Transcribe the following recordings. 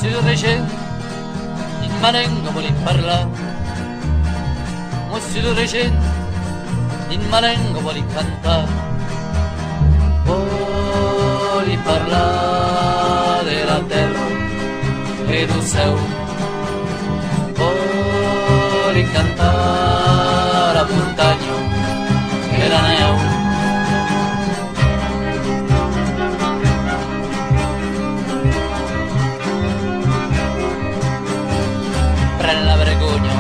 Monsieur le régent, in malengo vuole parlare. Monsieur le régent, in malengo vuole cantare. Vuole parlare della terra e del céu. Vuole cantare la montagna e la neu. La vergogna,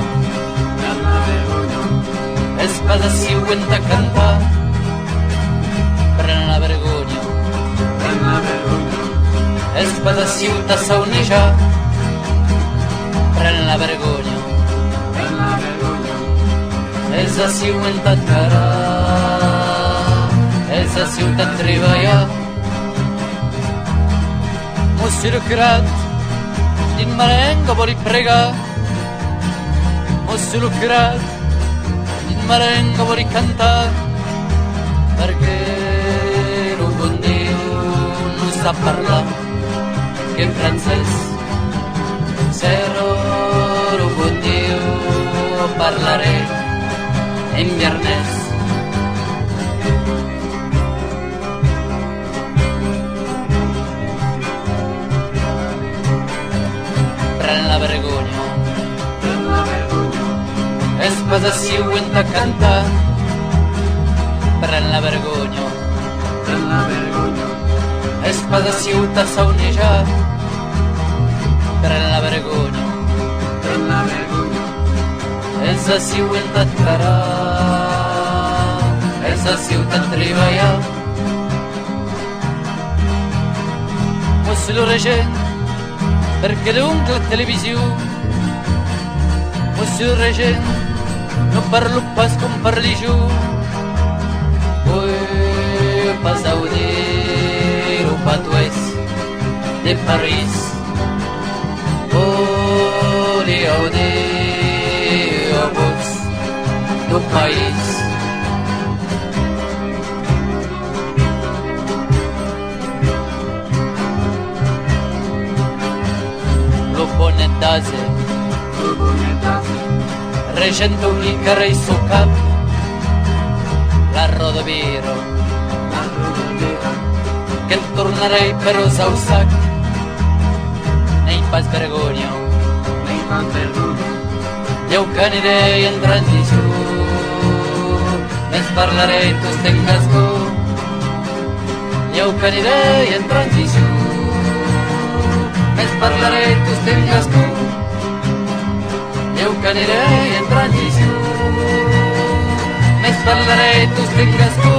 e spada si vuenta a cantare, prende la vergogna, e spada si vuenta a saunigia, prende la vergogna, e sa si vuenta a cara, e sa si vuenta a trebaiar. Monsieur le Crat, in marengo vuole pregare. Monsieur le Crat, in marengo vuole cantare, perché lo buon Dio non sa parlare, che in francese, se lo buon Dio parlare in viernese. Prende la vergogna, e spada si vuenta a cantare, prende la vergogna, e spada si vuenta a saunigia, prende la vergogna, e sa si vuenta a cara, e sa si vuenta a trebaiar. Monsieur le régent, perché l'oncle a televisione. Monsieur le régent, no parlo pas com parli jo. Vull pas audir o patuès de París. Vull audir o voz do país. Lo bonetase, regento un carrer su cap, la rodoviro, che tornerei però sau sac, nei pas vergogna, io canirei in transizione, ne parlerei tu stengas go, io canirei in transizione, ne parlerei tu stengas go. Eu canirei in transizione, ne parlerei tu stengas tu.